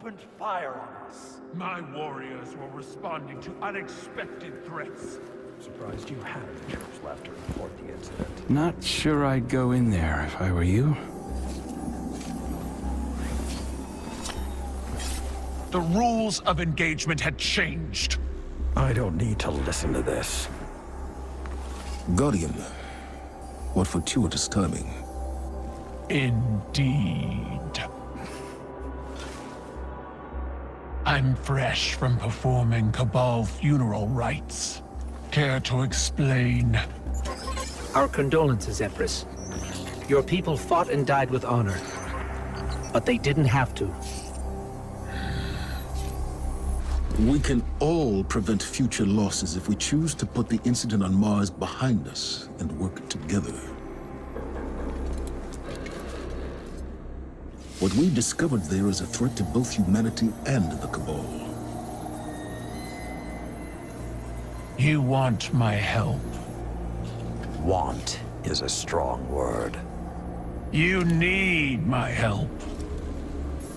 opened fire on us. My warriors were responding to unexpected threats. Surprised you had the troops left to report the incident. Not sure I'd go in there if I were you. The rules of engagement had changed. I don't need to listen to this. Guardian, what fortuitous timing. Indeed. I'm fresh from performing Cabal funeral rites. Care to explain? Our condolences, Empress. Your people fought and died with honor. But they didn't have to. We can all prevent future losses if we choose to put the incident on Mars behind us and work together. What we discovered there is a threat to both humanity and the Cabal. You want my help? Want is a strong word. You need my help.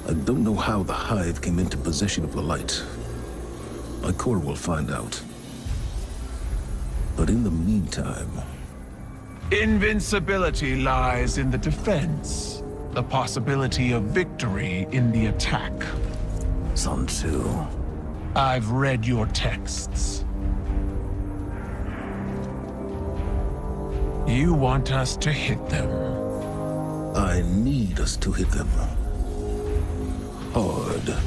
I don't know how the Hive came into possession of the light. Ikora will find out. But in the meantime... Invincibility lies in the defense. The possibility of victory in the attack. Sun Tzu. I've read your texts. You want us to hit them. I need us to hit them. Hard.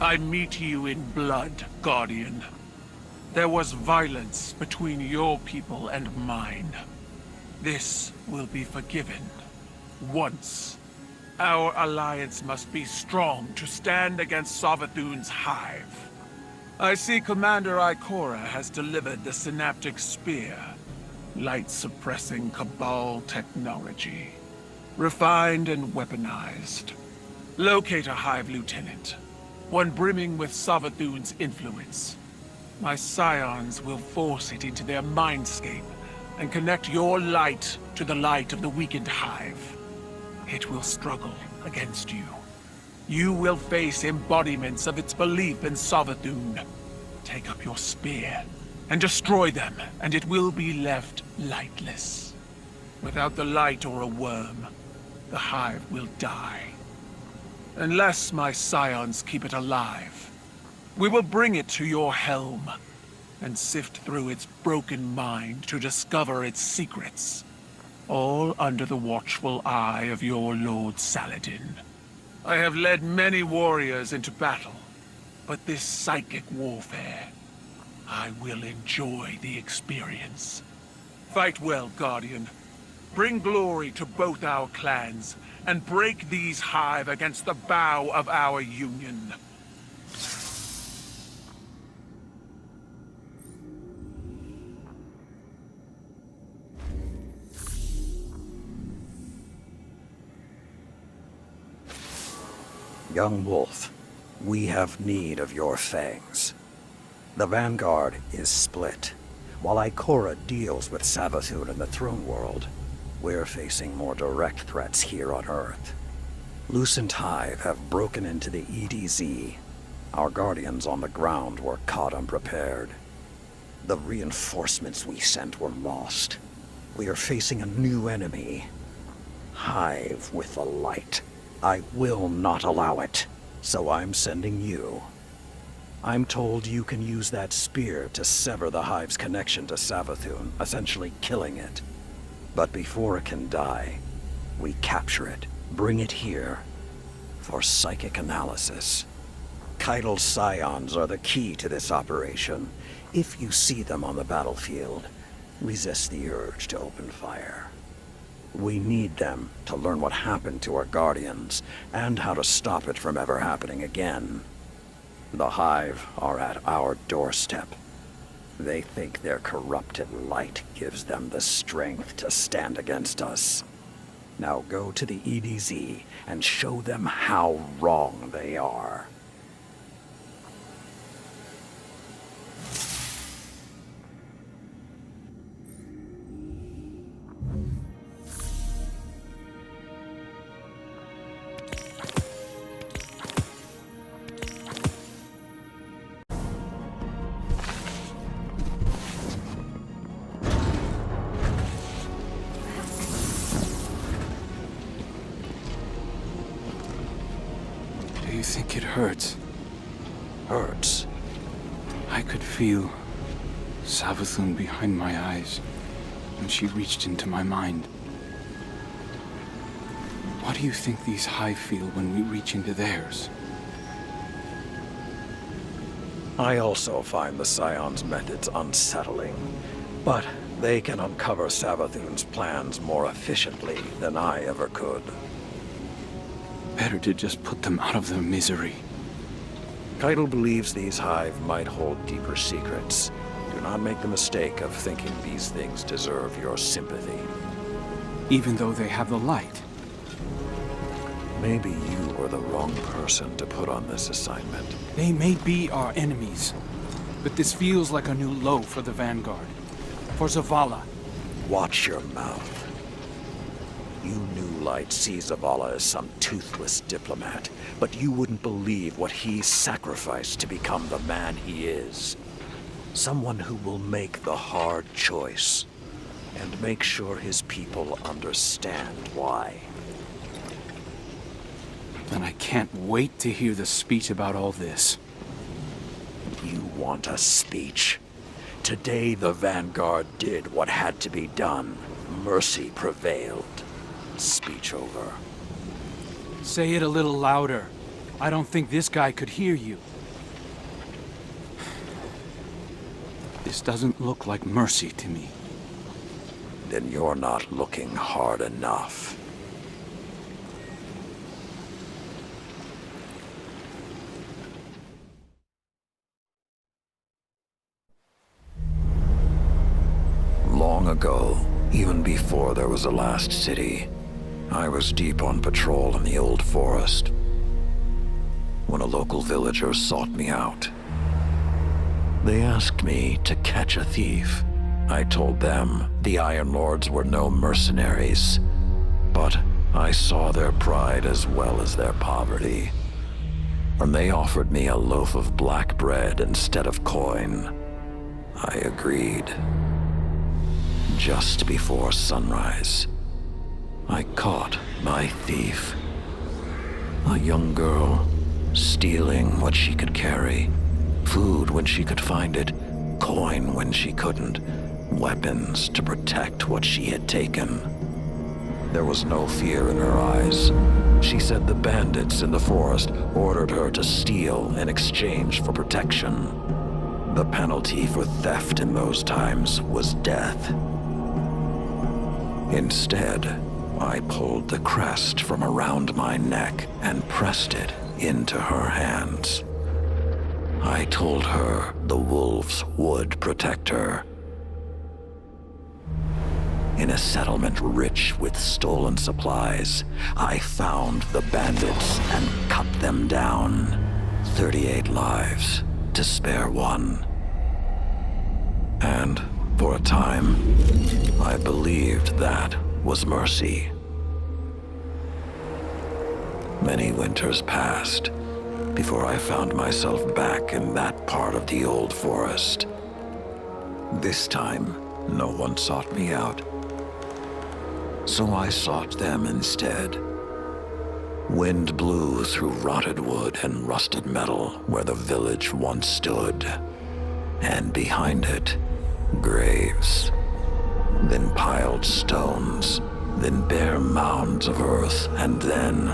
I meet you in blood, Guardian. There was violence between your people and mine. This will be forgiven. Once. Our alliance must be strong to stand against Savathun's Hive. I see Commander Ikora has delivered the Synaptic Spear. Light-suppressing Cabal technology. Refined and weaponized. Locate a Hive Lieutenant. One brimming with Savathun's influence. My scions will force it into their mindscape and connect your light to the light of the weakened Hive. It will struggle against you. You will face embodiments of its belief in Savathun. Take up your spear and destroy them, and it will be left lightless. Without the light or a worm, the Hive will die. Unless my scions keep it alive, we will bring it to your helm and sift through its broken mind to discover its secrets, all under the watchful eye of your Lord Saladin. I have led many warriors into battle, but this psychic warfare, I will enjoy the experience. Fight well, Guardian. Bring glory to both our clans, and break these Hive against the bow of our union. Young Wolf, we have need of your fangs. The Vanguard is split. While Ikora deals with Savathun in the Throne World, we're facing more direct threats here on Earth. Lucent Hive have broken into the EDZ. Our guardians on the ground were caught unprepared. The reinforcements we sent were lost. We are facing a new enemy. Hive with the light. I will not allow it, so I'm sending you. I'm told you can use that spear to sever the Hive's connection to Savathun, essentially killing it. But before it can die, we capture it, bring it here, for psychic analysis. Keitel's scions are the key to this operation. If you see them on the battlefield, resist the urge to open fire. We need them to learn what happened to our Guardians, and how to stop it from ever happening again. The Hive are at our doorstep. They think their corrupted light gives them the strength to stand against us. Now go to the EDZ and show them how wrong they are. Do you think it hurts? Hurts? I could feel Savathun behind my eyes when she reached into my mind. What do you think these Hive feel when we reach into theirs? I also find the Scion's methods unsettling, but they can uncover Savathun's plans more efficiently than I ever could. Better to just put them out of their misery. Keitel believes these Hive might hold deeper secrets. Do not make the mistake of thinking these things deserve your sympathy. Even though they have the light. Maybe you were the wrong person to put on this assignment. They may be our enemies, but this feels like a new low for the Vanguard. For Zavala. Watch your mouth. You New Light see Zavala as some toothless diplomat, but you wouldn't believe what he sacrificed to become the man he is. Someone who will make the hard choice, and make sure his people understand why. Then I can't wait to hear the speech about all this. You want a speech? Today the Vanguard did what had to be done. Mercy prevailed. Speech over. Say it a little louder. I don't think this guy could hear you. This doesn't look like mercy to me. Then you're not looking hard enough. Long ago, even before there was a last city, I was deep on patrol in the old forest when a local villager sought me out. They asked me to catch a thief. I told them the Iron Lords were no mercenaries, but I saw their pride as well as their poverty. When they offered me a loaf of black bread instead of coin, I agreed. Just before sunrise, I caught my thief. A young girl, stealing what she could carry. Food when she could find it, coin when she couldn't, weapons to protect what she had taken. There was no fear in her eyes. She said the bandits in the forest ordered her to steal in exchange for protection. The penalty for theft in those times was death. Instead, I pulled the crest from around my neck and pressed it into her hands. I told her the wolves would protect her. In a settlement rich with stolen supplies, I found the bandits and cut them down. 38 lives to spare one. And for a time, I believed that was mercy. Many winters passed before I found myself back in that part of the old forest. This time, no one sought me out. So I sought them instead. Wind blew through rotted wood and rusted metal where the village once stood. And behind it, graves. then piled stones, then bare mounds of earth, and then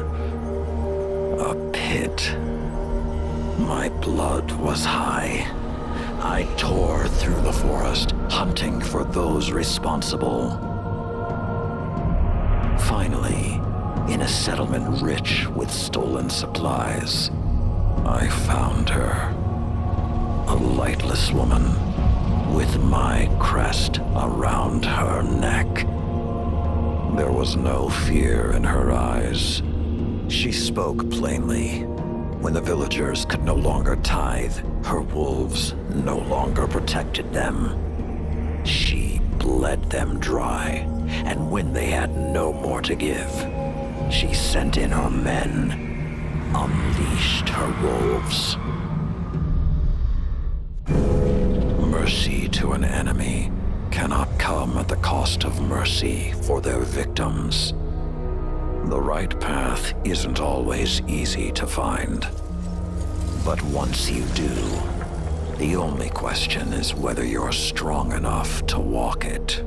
a pit. My blood was high. I tore through the forest, hunting for those responsible. Finally, in a settlement rich with stolen supplies, I found her. A lightless woman, with my crest around her neck. There was no fear in her eyes. She spoke plainly. When the villagers could no longer tithe, her wolves no longer protected them. She bled them dry, and when they had no more to give, she sent in her men, unleashed her wolves. Mercy to an enemy cannot come at the cost of mercy for their victims. The right path isn't always easy to find. But once you do, the only question is whether you're strong enough to walk it.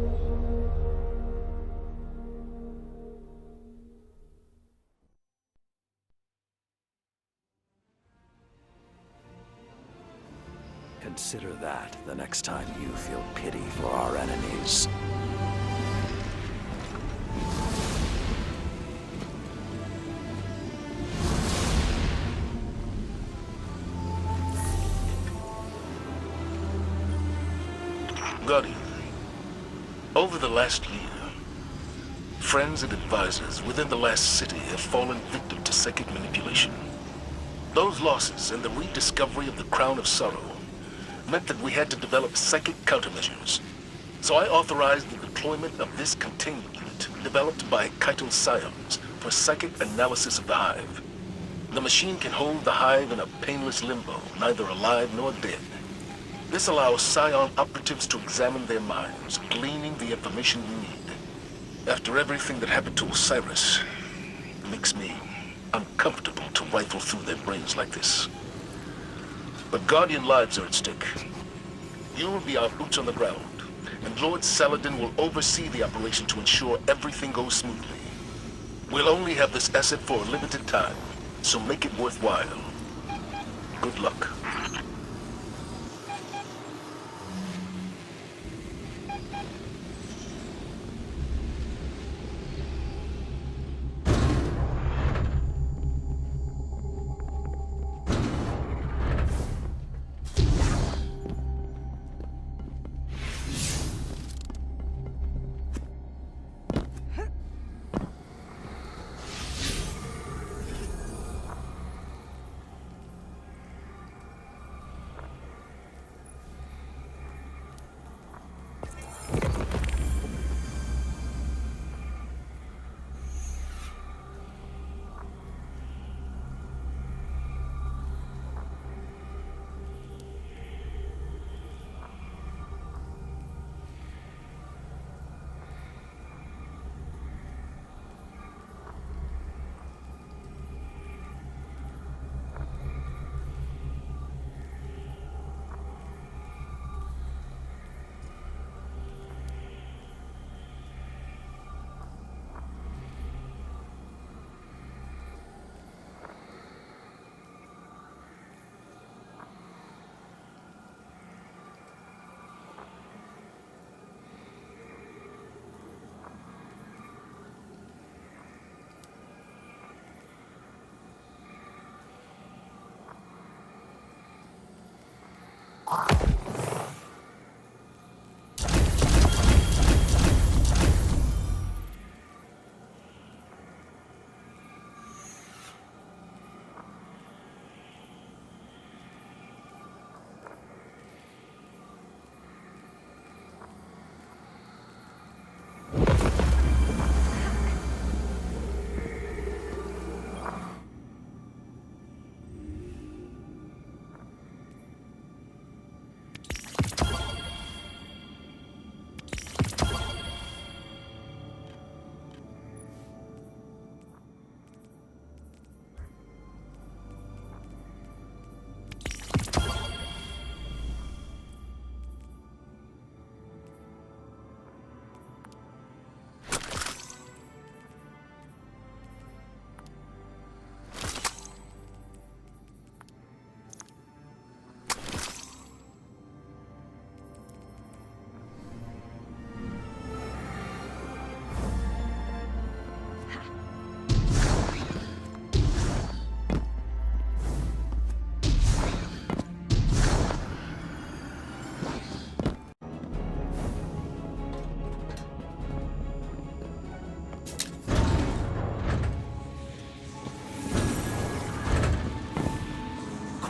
Consider that the next time you feel pity for our enemies. Guardian, over the last year, friends and advisors within the last city have fallen victim to psychic manipulation. Those losses and the rediscovery of the Crown of Sorrow meant that we had to develop psychic countermeasures. So I authorized the deployment of this containment unit developed by Kaito Scions for psychic analysis of the Hive. The machine can hold the Hive in a painless limbo, neither alive nor dead. This allows Scion operatives to examine their minds, gleaning the information we need. After everything that happened to Osiris, it makes me uncomfortable to rifle through their brains like this. But Guardian lives are at stake. You will be our boots on the ground, and Lord Saladin will oversee the operation to ensure everything goes smoothly. We'll only have this asset for a limited time, so make it worthwhile. Good luck.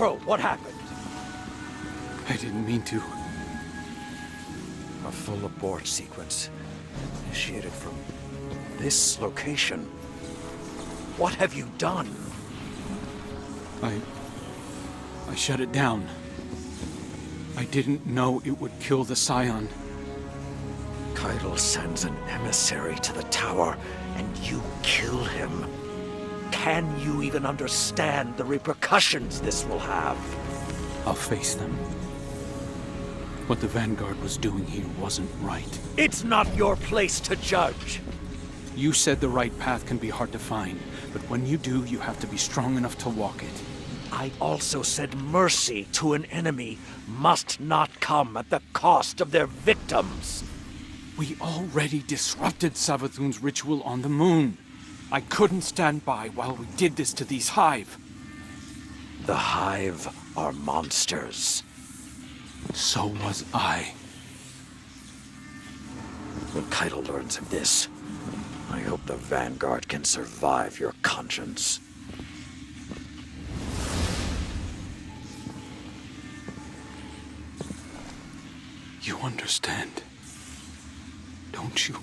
Crow, what happened? I didn't mean to. A full abort sequence initiated from this location. What have you done? I shut it down. I didn't know it would kill the Scion. Caiatl sends an emissary to the tower, and you kill him. Can you even understand the repercussions this will have? I'll face them. What the Vanguard was doing here wasn't right. It's not your place to judge. You said the right path can be hard to find, but when you do, you have to be strong enough to walk it. I also said mercy to an enemy must not come at the cost of their victims. We already disrupted Savathun's ritual on the moon. I couldn't stand by while we did this to these Hive. The Hive are monsters. So was I. When Caiatl learns of this, I hope the Vanguard can survive your conscience. You understand, don't you?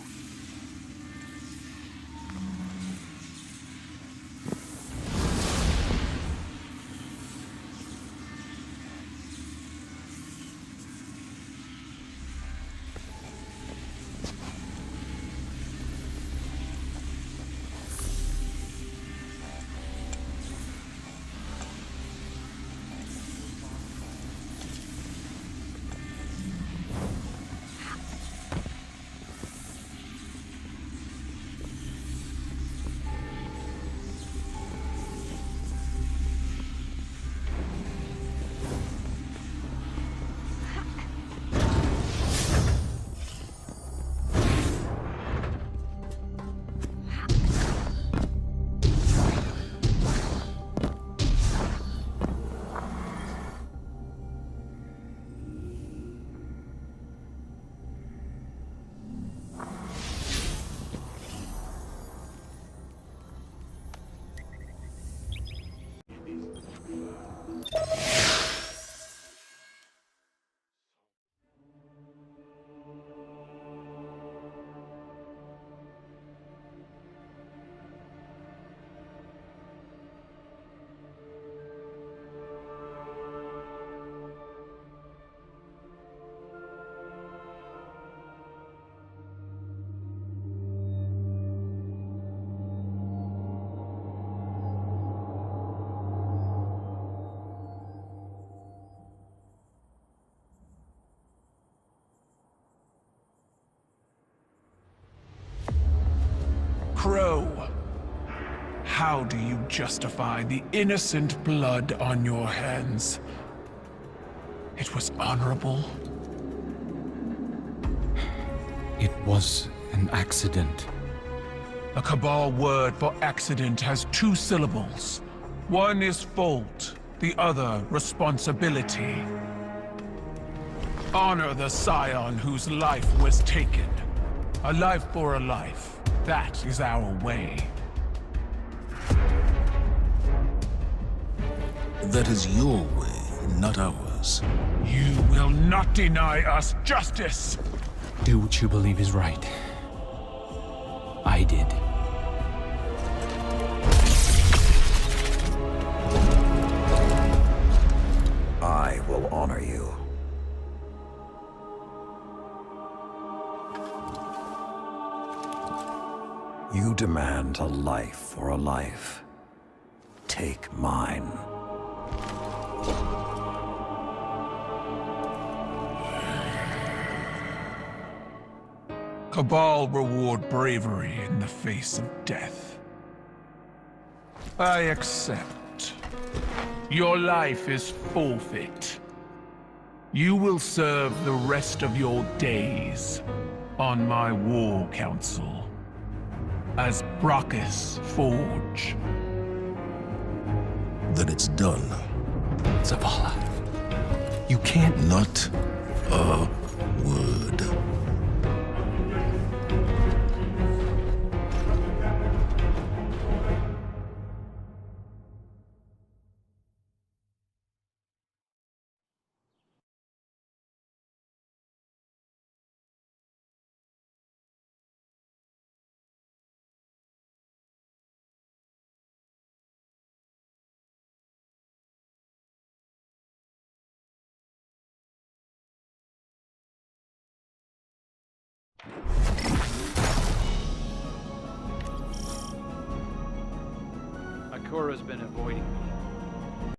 Crow, how do you justify the innocent blood on your hands? It was honorable. It was an accident. A Cabal word for accident has two syllables. One is fault, the other responsibility. Honor the Scion whose life was taken. A life for a life. That is our way. That is your way, not ours. You will not deny us justice! Do what you believe is right. I did. I will honor you. You demand a life for a life. Take mine. Cabal reward bravery in the face of death. I accept. Your life is forfeit. You will serve the rest of your days on my war council as Brachus Forge. Then it's done. Zavala, you can't... Not a word. Ikora's been avoiding me.